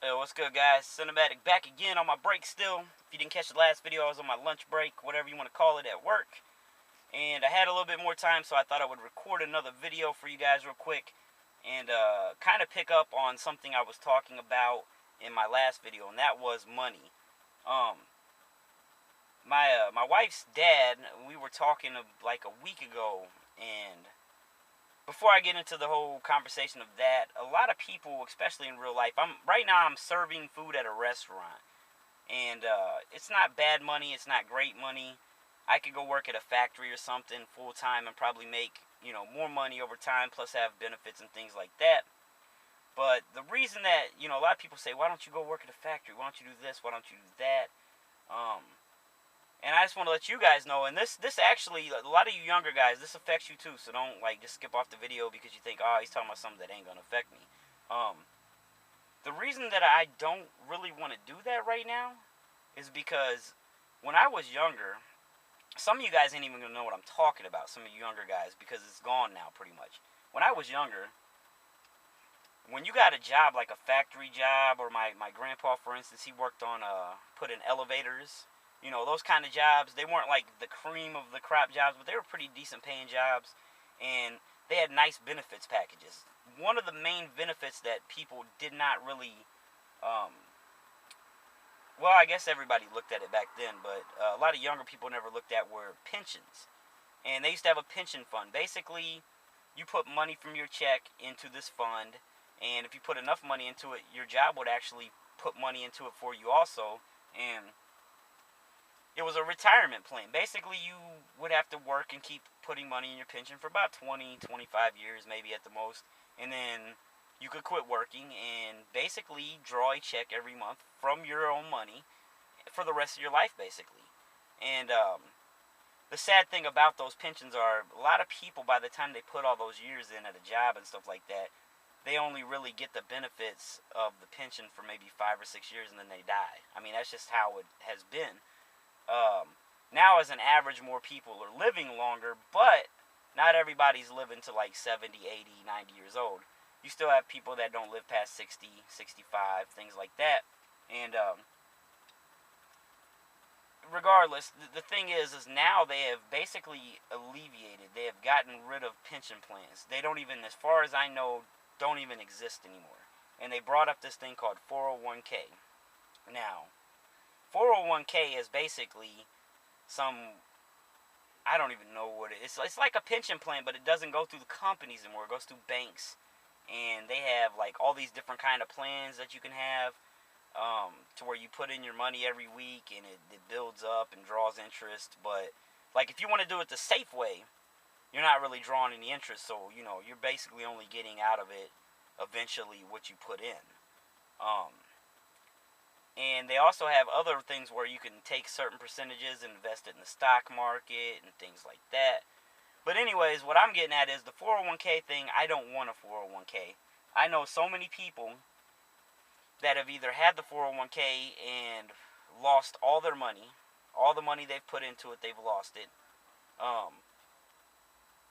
Hey, what's good, guys? Sinumatic back again on my break still. If you didn't catch the last video, I was on my lunch break, whatever you want to call it, at work. And I had a little bit more time, so I thought I would record another video for you guys real quick and kind of pick up on something I was talking about in my last video, and that was money. My wife's dad, we were talking like a week ago, and before I get into the whole conversation of that, a lot of people, especially in real life, right now I'm serving food at a restaurant, and it's not bad money, it's not great money. I could go work at a factory or something full time and probably make more money over time, plus have benefits and things like that. But the reason that a lot of people say, why don't you go work at a factory? Why don't you do this? Why don't you do that? And I just want to let you guys know, and this actually, a lot of you younger guys, this affects you too, so don't just skip off the video because you think, oh, he's talking about something that ain't going to affect me. The reason that I don't really want to do that right now is because when I was younger, some of you guys ain't even going to know what I'm talking about, some of you younger guys, because it's gone now pretty much. When I was younger, when you got a job like a factory job, or my grandpa, for instance, he worked on put in elevators. Those kind of jobs, they weren't like the cream of the crop jobs, but they were pretty decent paying jobs, and they had nice benefits packages. One of the main benefits that people did not really, well, I guess everybody looked at it back then, but a lot of younger people never looked at were pensions. And they used to have a pension fund. Basically, you put money from your check into this fund, and if you put enough money into it, your job would actually put money into it for you also, and it was a retirement plan. Basically, you would have to work and keep putting money in your pension for about 20, 25 years, maybe at the most. And then you could quit working and basically draw a check every month from your own money for the rest of your life, basically. And the sad thing about those pensions are a lot of people, by the time they put all those years in at a job and stuff like that, they only really get the benefits of the pension for maybe 5 or 6 years and then they die. I mean, that's just how it has been. Now as an average, more people are living longer, but not everybody's living to like 70, 80, 90 years old. You still have people that don't live past 60, 65, things like that. And regardless, the thing is now they have basically alleviated, they have gotten rid of pension plans. They don't even, as far as I know, don't even exist anymore. And they brought up this thing called 401k. Now, 401k is basically I don't even know what it is. It's like a pension plan, but it doesn't go through the companies anymore. It goes through banks, and they have like all these different kind of plans that you can have, to where you put in your money every week and it builds up and draws interest. But like if you want to do it the safe way, you're not really drawing any interest, so you're basically only getting out of it eventually what you put in. And they also have other things where you can take certain percentages and invest it in the stock market and things like that. But anyways, what I'm getting at is the 401k thing. I don't want a 401k. I know so many people that have either had the 401k and lost all their money. All the money they've put into it, they've lost it.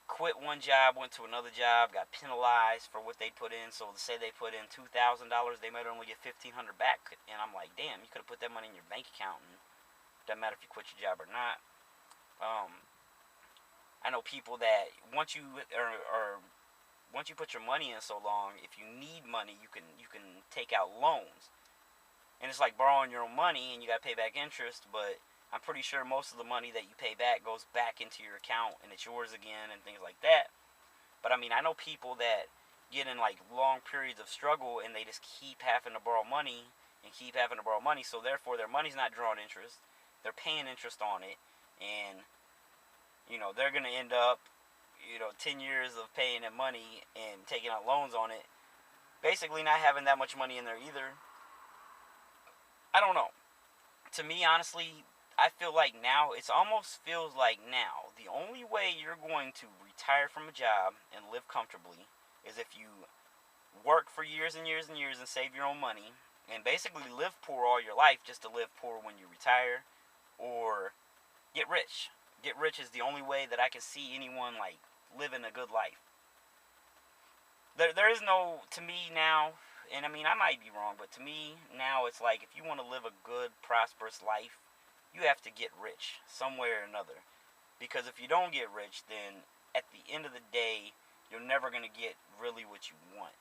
Quit one job, went to another job, got penalized for what they put in. So say they put in $2,000, they might only get $1,500 back. And I'm like, damn, you could have put that money in your bank account, and it doesn't matter if you quit your job or not. I know people that once you put your money in so long, if you need money, you can take out loans, and it's like borrowing your own money, and you got to pay back interest, but I'm pretty sure most of the money that you pay back goes back into your account and it's yours again and things like that. But I mean, I know people that get in like long periods of struggle and they just keep having to borrow money and keep having to borrow money, so therefore their money's not drawing interest. They're paying interest on it, and they're going to end up 10 years of paying that money and taking out loans on it, basically not having that much money in there either. I don't know. To me, honestly, I feel like now, it almost feels like now, the only way you're going to retire from a job and live comfortably is if you work for years and years and years and save your own money and basically live poor all your life just to live poor when you retire, or get rich. Get rich is the only way that I can see anyone like living a good life. There is no, to me now, And I mean, I might be wrong, but to me, now it's like if you want to live a good, prosperous life, you have to get rich some way or another. Because if you don't get rich, then at the end of the day, you're never going to get really what you want.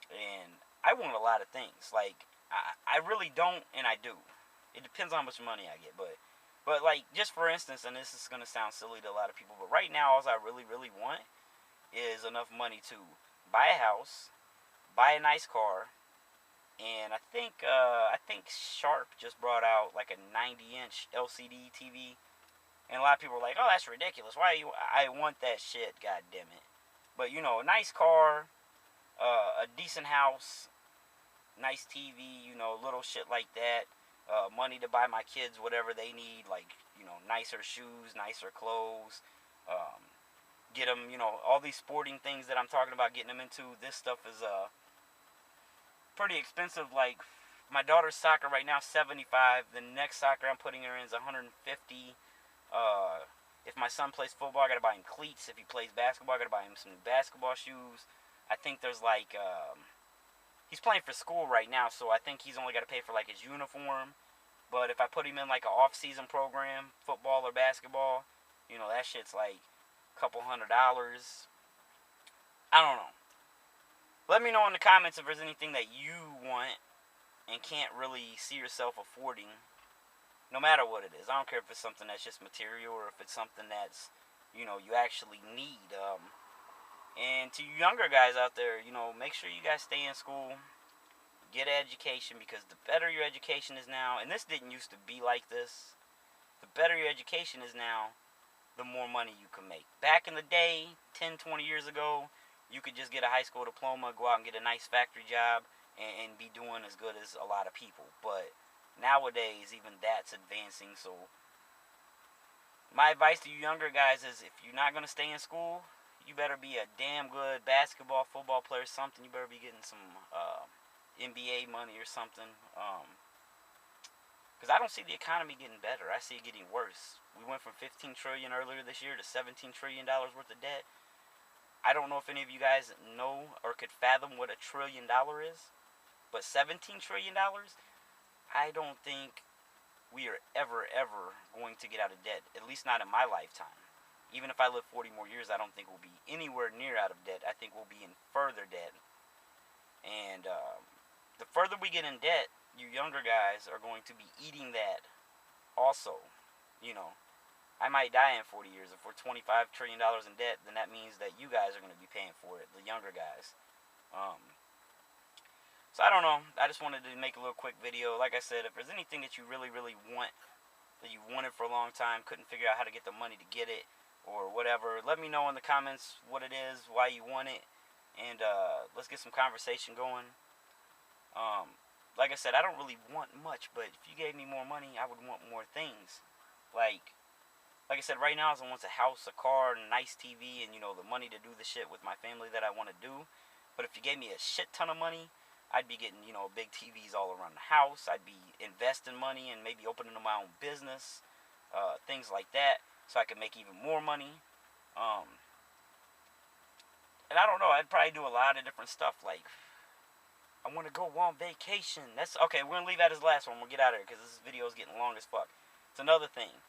And I want a lot of things. Like, I really don't, and I do. It depends on how much money I get, but like, just for instance, and this is gonna sound silly to a lot of people, but right now, all I really want is enough money to buy a house, buy a nice car, and I think Sharp just brought out like a 90-inch LCD TV, and a lot of people are like, "Oh, that's ridiculous. Why you?" I want that shit. God damn it. But you know, a nice car, a decent house, nice TV, little shit like that. Money to buy my kids whatever they need, like, nicer shoes, nicer clothes. Um, get them, all these sporting things that I'm talking about getting them into. This stuff is pretty expensive. Like, my daughter's soccer right now, 75. The next soccer I'm putting her in is 150. If my son plays football, I gotta buy him cleats. If he plays basketball, I gotta buy him some basketball shoes. I think there's like he's playing for school right now, so I think he's only got to pay for like his uniform. But if I put him in like an off-season program, football or basketball, that shit's like a couple $100s. I don't know. Let me know in the comments if there's anything that you want and can't really see yourself affording, no matter what it is. I don't care if it's something that's just material or if it's something that's, you actually need. And to you younger guys out there, make sure you guys stay in school, get an education, because the better your education is now, and this didn't used to be like this, the better your education is now, the more money you can make. Back in the day, 10, 20 years ago, you could just get a high school diploma, go out and get a nice factory job, and be doing as good as a lot of people. But nowadays, even that's advancing. So my advice to you younger guys is, if you're not going to stay in school, you better be a damn good basketball, football player, something. You better be getting some NBA money or something. Because I don't see the economy getting better. I see it getting worse. We went from $15 trillion earlier this year to $17 trillion worth of debt. I don't know if any of you guys know or could fathom what $1 trillion is, but $17 trillion, I don't think we are ever going to get out of debt, at least not in my lifetime. Even if I live 40 more years, I don't think we'll be anywhere near out of debt. I think we'll be in further debt. And the further we get in debt, you younger guys are going to be eating that also. I might die in 40 years. If we're $25 trillion in debt, then that means that you guys are going to be paying for it, the younger guys. So I don't know. I just wanted to make a little quick video. Like I said, if there's anything that you really want, that you've wanted for a long time, couldn't figure out how to get the money to get it, or whatever, let me know in the comments what it is, why you want it, and let's get some conversation going. Like I said, I don't really want much, but if you gave me more money, I would want more things. Like I said, right now, I want a house, a car, a nice TV, and the money to do the shit with my family that I want to do. But if you gave me a shit ton of money, I'd be getting big TVs all around the house. I'd be investing money and maybe opening my own business, things like that, so I could make even more money. And I don't know, I'd probably do a lot of different stuff. Like, I want to go on vacation. That's okay. We're gonna leave that as the last one. We'll get out of here because this video is getting long as fuck. It's another thing.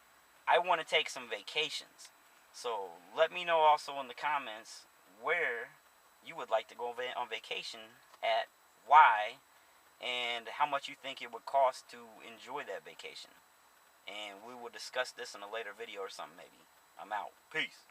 I want to take some vacations. So let me know also in the comments where you would like to go on vacation at, why, and how much you think it would cost to enjoy that vacation. And we will discuss this in a later video or something maybe. I'm out. Peace.